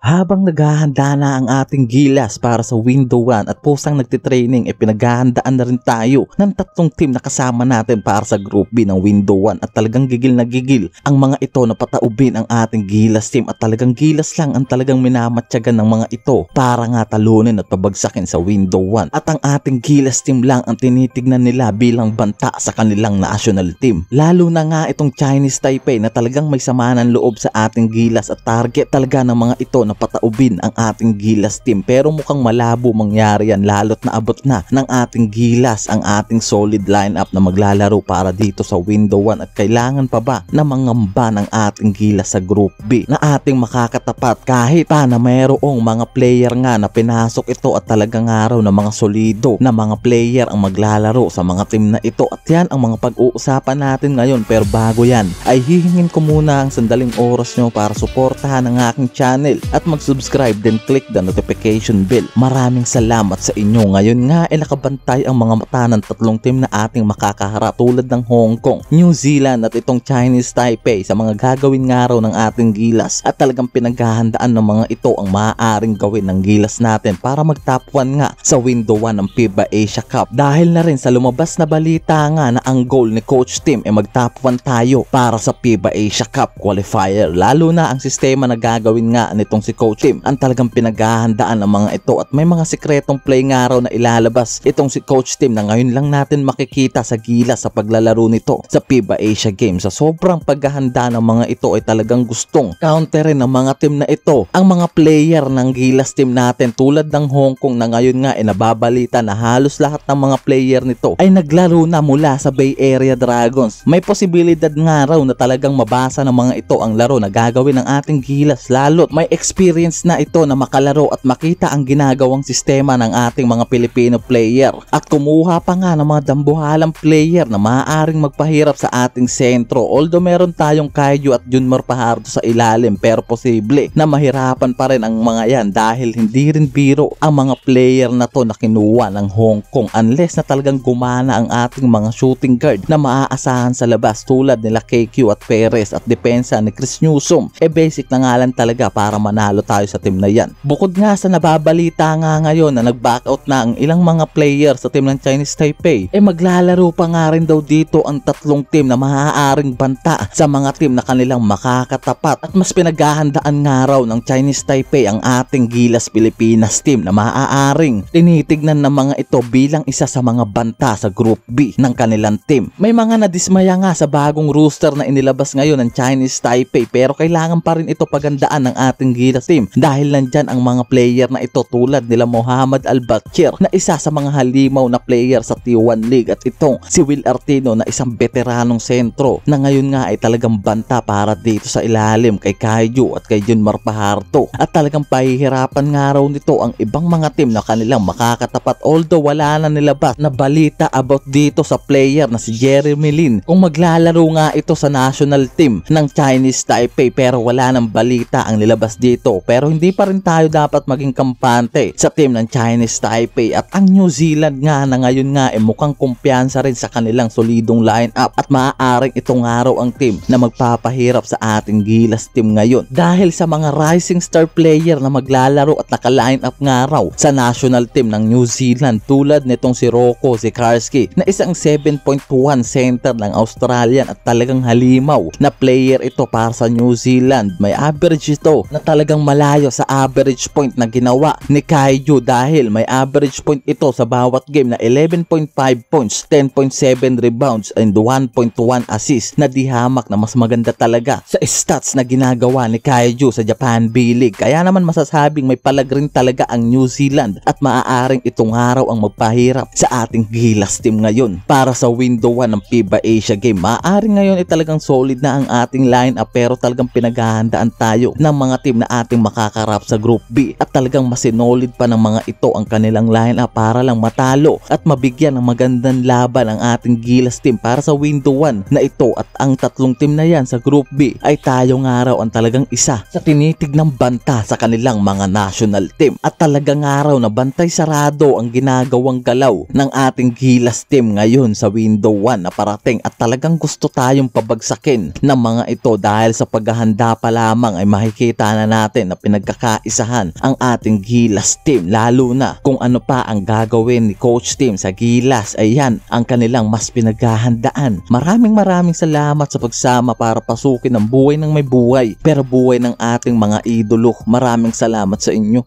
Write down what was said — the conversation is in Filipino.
Habang naghahanda na ang ating Gilas para sa Window 1 at pusang nagtitraining, pinaghahandaan na rin tayo ng tatlong team na kasama natin para sa Group B ng Window 1 at talagang gigil na gigil ang mga ito na pataubin ang ating Gilas team at talagang Gilas lang ang talagang minamatyagan ng mga ito para nga talunin at pabagsakin sa Window 1 at ang ating Gilas team lang ang tinitignan nila bilang banta sa kanilang national team. Lalo na nga itong Chinese Taipei na talagang may sama ng loob sa ating Gilas at target talaga ng mga ito na pataubin ang ating Gilas team, pero mukhang malabo mangyari yan lalo't naabot na ng ating Gilas ang ating solid lineup na maglalaro para dito sa Window 1 at kailangan pa ba na mangamba ng ating Gilas sa Group B na ating makakatapat kahit pa na mayroong mga player nga na pinasok ito at talagang araw na mga solido na mga player ang maglalaro sa mga team na ito at yan ang mga pag-uusapan natin ngayon. Pero bago yan ay hihingin ko muna ang sandaling oras nyo para suportahan ang aking channel at mag-subscribe then click the notification bell. Maraming salamat sa inyo. Ngayon nga nakabantay ang mga mata ng tatlong team na ating makakaharap tulad ng Hong Kong, New Zealand at itong Chinese Taipei sa mga gagawin nga raw ng ating Gilas at talagang pinaghahandaan ng mga ito ang maaaring gawin ng Gilas natin para mag-top 1 nga sa Window 1 ng FIBA Asia Cup. Dahil na rin sa lumabas na balita nga na ang goal ni Coach Tim mag-top 1 tayo para sa FIBA Asia Cup qualifier. Lalo na ang sistema na gagawin nga nitong si Coach Tim ang talagang pinaghahandaan ng mga ito at may mga sikretong play nga raw na ilalabas itong si Coach Tim na ngayon lang natin makikita sa Gilas sa paglalaro nito sa FIBA Asia Games. Sa sobrang paghahanda ng mga ito ay talagang gustong counterin ng mga team na ito ang mga player ng Gilas team natin tulad ng Hong Kong na ngayon nga nababalita na halos lahat ng mga player nito ay naglaro na mula sa Bay Area Dragons. May posibilidad nga raw na talagang mabasa ng mga ito ang laro na gagawin ng ating Gilas lalo't may experience na ito na makalaro at makita ang ginagawang sistema ng ating mga Pilipino player at kumuha pa nga ng mga dambuhalang player na maaaring magpahirap sa ating sentro. Although meron tayong Kaiju at Junmar Pajardo sa ilalim pero posible na mahirapan pa rin ang mga yan dahil hindi rin biro ang mga player na to na kinuha ng Hong Kong unless na talagang gumana ang ating mga shooting guard na maaasahan sa labas tulad nila KQ at Perez at depensa ni Chris Newsom. Basic na nga lang talaga para manalo tayo sa team na yan. Bukod nga sa nababalita nga ngayon na nag-backout na ang ilang mga player sa team ng Chinese Taipei, maglalaro pa nga rin daw dito ang tatlong team na maaaring banta sa mga team na kanilang makakatapat at mas pinaghahandaan nga raw ng Chinese Taipei ang ating Gilas Pilipinas team na maaaring tinitignan ng mga ito bilang isa sa mga banta sa Group B ng kanilang team. May mga nadismaya nga sa bagong roster na inilabas ngayon ng Chinese Taipei pero kailangan pa rin ito pagandaan ng ating Gilas team dahil nandyan ang mga player na ito tulad nila Mohamed Al-Bakir na isa sa mga halimaw na player sa T1 League at itong si Will Artino na isang veteranong sentro na ngayon nga ay talagang banta para dito sa ilalim kay Kaiju at kay Junmar Pajardo at talagang pahihirapan nga raw nito ang ibang mga team na kanilang makakatapat although wala na nilabas na balita about dito sa player na si Jeremy Lin kung maglalaro nga ito sa national team ng Chinese Taipei pero wala nang balita ang nilabas dito. Pero hindi pa rin tayo dapat maging kampante sa team ng Chinese Taipei at ang New Zealand nga na ngayon nga mukhang kumpiyansa rin sa kanilang solidong lineup at maaaring itong araw ang team na magpapahirap sa ating Gilas team ngayon dahil sa mga rising star player na maglalaro at naka-line up nga raw sa national team ng New Zealand tulad nitong si Rocco Zikarsky na isang 7.1 center ng Australian at talagang halimaw na player ito para sa New Zealand. May average ito na talagang malayo sa average point na ginawa ni Kaiju dahil may average point ito sa bawat game na 11.5 points, 10.7 rebounds and 1.1 assists na dihamak na mas maganda talaga sa stats na ginagawa ni Kaiju sa Japan B-League. Kaya naman masasabing may palag rin talaga ang New Zealand at maaaring itong araw ang magpahirap sa ating Gilas team ngayon para sa Window 1 ng FIBA Asia Game. Maaaring ngayon talagang solid na ang ating lineup pero talagang pinaghahandaan tayo ng mga team na ating makakarap sa Group B at talagang masinolid pa ng mga ito ang kanilang lineup para lang matalo at mabigyan ng magandang laban ang ating Gilas team para sa Window 1 na ito at ang tatlong team na yan sa Group B ay tayo nga raw ang talagang isa sa tinitignang banta sa kanilang mga national team at talagang araw na bantay sarado ang ginagawang galaw ng ating Gilas team ngayon sa Window 1 na parating at talagang gusto tayong pabagsakin ng mga ito dahil sa paghahanda pa lamang ay makikita na natin natin na pinagkakaisahan ang ating Gilas team, lalo na kung ano pa ang gagawin ni Coach Tim sa Gilas. Ayan ang kanilang mas pinaghahandaan. Maraming salamat sa pagsama para pasukin ang buhay ng may buhay, pero buhay ng ating mga idolo. Maraming salamat sa inyo.